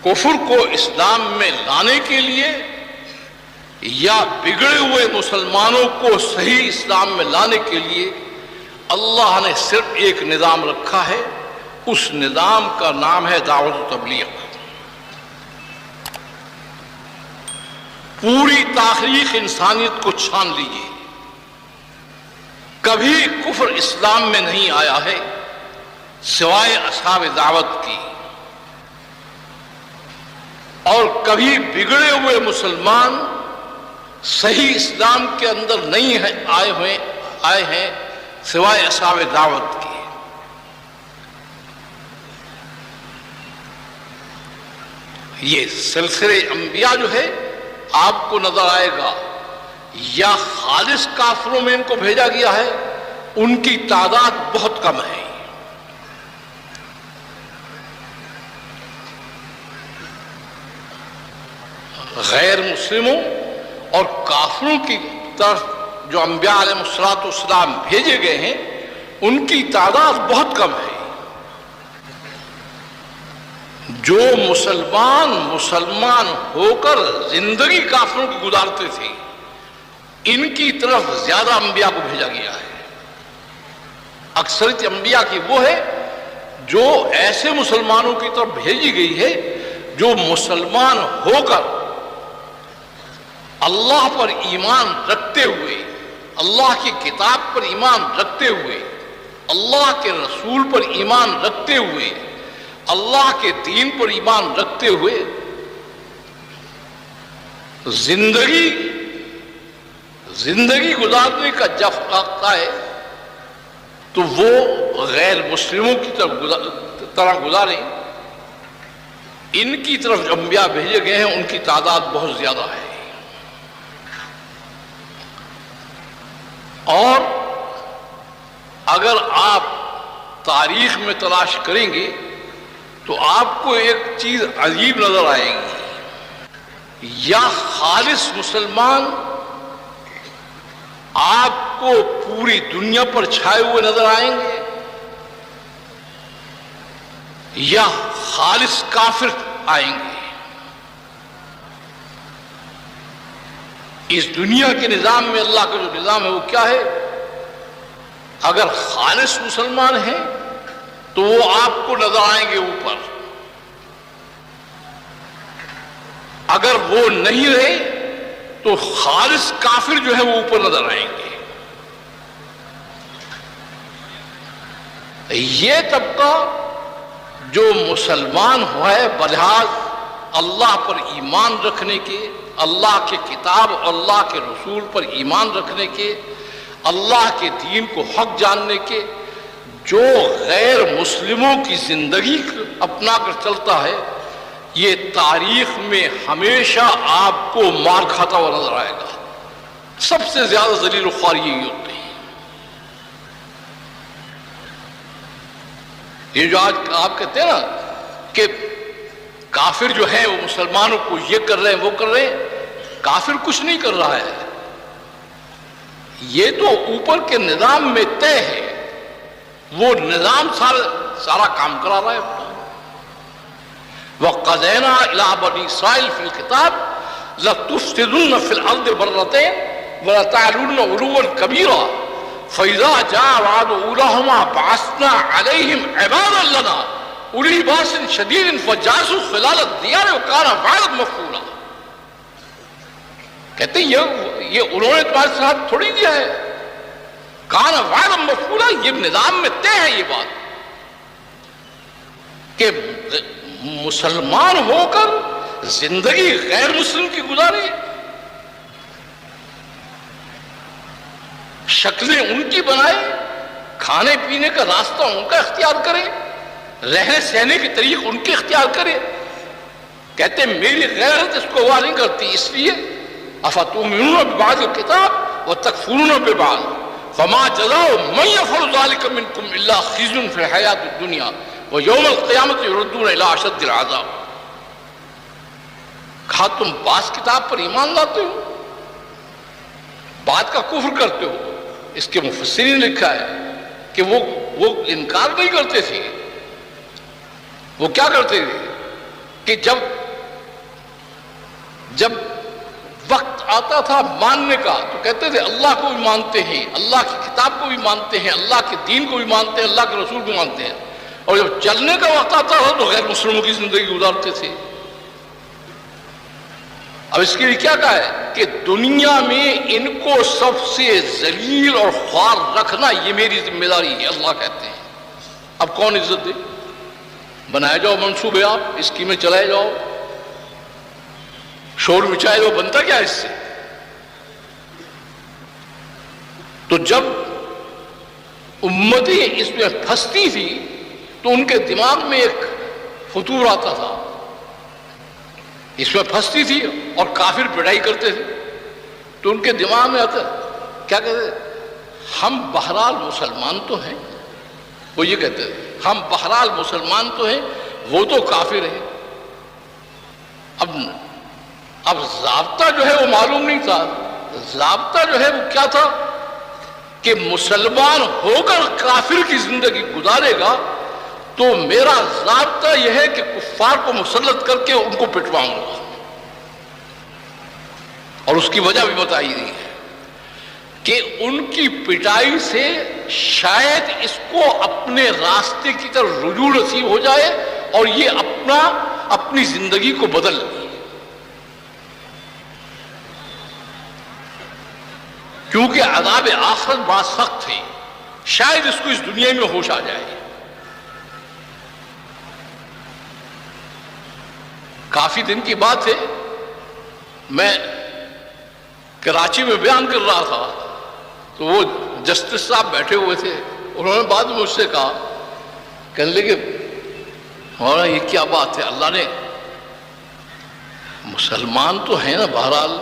کفر کو اسلام میں لانے کے لیے یا بگڑے ہوئے مسلمانوں کو صحیح اسلام میں لانے کے لیے اللہ نے صرف ایک نظام رکھا ہے. اس نظام کا نام ہے دعوت و تبلیغ. پوری تاریخ انسانیت کو چھان لیجیے، کبھی کفر اسلام میں نہیں آیا ہے سوائے اصحاب دعوت کی، اور کبھی بگڑے ہوئے مسلمان صحیح اسلام کے اندر نہیں آئے ہیں سوائے اصحاب دعوت کی. یہ سلسلے انبیاء جو ہے آپ کو نظر آئے گا، یا خالص کافروں میں ان کو بھیجا گیا ہے، ان کی تعداد بہت کم ہے. غیر مسلموں اور کافروں کی طرف جو انبیاء علیہ السلام بھیجے گئے ہیں ان کی تعداد بہت کم ہے. جو مسلمان ہو کر زندگی کافروں کی گزارتے تھے ان کی طرف زیادہ انبیاء کو بھیجا گیا ہے. اکثریت انبیاء کی وہ ہے جو ایسے مسلمانوں کی طرف بھیجی گئی ہے جو مسلمان ہو کر اللہ پر ایمان رکھتے ہوئے، اللہ کی کتاب پر ایمان رکھتے ہوئے، اللہ کے رسول پر ایمان رکھتے ہوئے، اللہ کے دین پر ایمان رکھتے ہوئے زندگی گزارنے کا جب آتا ہے تو وہ غیر مسلموں کی طرح گزاریں. ان کی طرف جو انبیاء بھیجے گئے ہیں ان کی تعداد بہت زیادہ ہے. اور اگر آپ تاریخ میں تلاش کریں گے تو آپ کو ایک چیز عجیب نظر آئے گی. یا خالص مسلمان آپ کو پوری دنیا پر چھائے ہوئے نظر آئیں گے، یا خالص کافر آئیں گے. اس دنیا کے نظام میں اللہ کا جو نظام ہے وہ کیا ہے؟ اگر خالص مسلمان ہیں تو وہ آپ کو نظر آئیں گے اوپر، اگر وہ نہیں رہے تو خالص کافر جو ہے وہ اوپر نظر آئیں گے. یہ طبقہ جو مسلمان ہوا ہے بلحاظ اللہ پر ایمان رکھنے کے، اللہ کے کتاب اور اللہ کے رسول پر ایمان رکھنے کے، اللہ کے دین کو حق جاننے کے، جو غیر مسلموں کی زندگی اپنا کر چلتا ہے، یہ تاریخ میں ہمیشہ آپ کو مار کھاتا ہوا نظر آئے گا. سب سے زیادہ ذلیل و خوار یہی ہوتے ہیں. یہ جو آج آپ کہتے ہیں نا کہ کافر جو ہے وہ مسلمانوں کو یہ کر رہے ہیں وہ کر رہے ہیں، کافر کچھ نہیں کر رہا ہے. یہ تو اوپر کے نظام میں طے ہے، وہ نظام سارا کام کرا رہا ہے. وَقَضَيْنَا إِلَىٰ بَنِي إِسْرَائِيلَ فِي الْكِتَابِ لَتُفْسِدُنَّ فِي الْأَرْضِ مَرَّتَيْنِ وَلَتَعْلُنَّ عُلُوًّا كَبِيرًا فَإِذَا جَاءَ وَعْدُ أُولَاهُمَا بَعَثْنَا عَلَيْهِمْ عِبَادًا لَنَا أُولِي بَأْسٍ شَدِيدٍ فَجَاسُوا خِلَالَ الدِّيَارِ وَكَانَ وَعْدًا مَفْعُولًا. کہتے ہیں یہ انہوں نے تمہارے ساتھ تھوڑی دیا ہے، کان وعدًا مفعولا، یہ نظام میں طے ہے یہ بات کہ مسلمان ہو کر زندگی غیر مسلم کی گزارے، شکلیں ان کی بنائے، کھانے پینے کا راستہ ان کا اختیار کرے، رہنے سہنے کے طریق ان کے اختیار کرے. کہتے ہیں میری غیرت اس کو ہوا نہیں کرتی، اس لیے افتؤمنون ببعض الکتاب وتکفرون ببعض فما جزاء من يفعل ذلك منكم الا خزي في الحیاۃ الدنیا ویوم القیامۃ یردون الی اشد العذاب. کہا تم بعض کتاب پر ایمان لاتے ہو، بعد کا کفر کرتے ہو. اس کے مفسرین نے لکھا ہے کہ وہ انکار نہیں کرتے تھے. وہ کیا کرتے تھے کہ جب وقت آتا تھا ماننے کا تو کہتے تھے اللہ کو بھی مانتے ہیں، اللہ کی کتاب کو بھی مانتے ہیں، اللہ کے دین کو بھی مانتے ہیں، اللہ کے رسول کو مانتے ہیں، اور جب چلنے کا وقت آتا تھا تو غیر مسلموں کی زندگی گزارتے تھے۔ اب اس کے لیے کیا کہا ہے کہ دنیا میں ان کو سب سے ذلیل اور خوار رکھنا یہ میری ذمہ داری ہے، اللہ کہتے ہیں۔ اب کون عزت دے؟ بنائے جاؤ منصوبے، آپ اسکیمیں چلائے جاؤ، شور مچائے جاؤ، بنتا کیا اس سے؟ تو جب امتیں اس میں پھنستی تھی تو ان کے دماغ میں ایک فطور آتا تھا، اس میں پھنستی تھی اور کافر پڑھائی کرتے تھے تو ان کے دماغ میں آتا کیا کہتے تھے؟ ہم بہرحال مسلمان تو ہیں، وہ یہ کہتے تھے ہم بہرحال مسلمان تو ہیں، وہ تو کافر ہیں۔ اب ضابطہ جو ہے وہ معلوم نہیں تھا، ضابطہ جو ہے وہ کیا تھا کہ مسلمان ہو کر کافر کی زندگی گزارے گا تو میرا ضابطہ یہ ہے کہ کفار کو مسلط کر کے ان کو پٹواؤں گا، اور اس کی وجہ بھی بتائی گئی ہے کہ ان کی پٹائی سے شاید اس کو اپنے راستے کی طرف رجوع نصیب ہو جائے اور یہ اپنی زندگی کو بدل لے، کیونکہ عذاب آخرت بڑا سخت ہے، شاید اس کو اس دنیا میں ہوش آ جائے۔ کافی دن کی بات ہے، میں کراچی میں بیان کر رہا تھا تو وہ جسٹس صاحب بیٹھے ہوئے تھے، انہوں نے بعد میں مجھ سے کہا، کہنے لگے مولانا یہ کیا بات ہے، اللہ نے مسلمان تو ہیں نا، بہرحال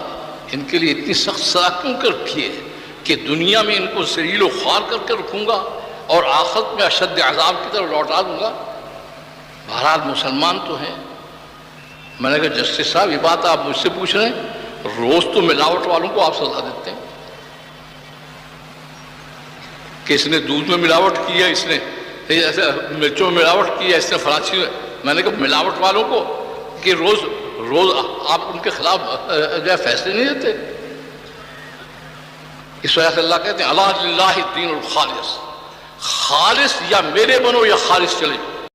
ان کے لیے اتنی سخت سزا کیوں کر رکھی ہے کہ دنیا میں ان کو ذلیل و خوار کر کے رکھوں گا اور آخرت میں اشد عذاب کی طرف لوٹا دوں گا، بہرحال مسلمان تو ہیں۔ میں نے کہا جسٹس صاحب یہ بات آپ مجھ سے پوچھ رہے ہیں، روز تو ملاوٹ والوں کو آپ سزا دیتے ہیں کہ اس نے دودھ میں ملاوٹ کی ہے، اس نے مرچوں میں ملاوٹ کی ہے، اس نے فلاں میں۔ میں نے کہا ملاوٹ والوں کو کہ روز آپ ان کے خلاف جو ہے فیصلے نہیں دیتے؟ اس وجہ سے اللہ کہتے ہیں اللہ للہ الدین الخالص، خالص یا میرے بنو یا خالص چلے جاؤ۔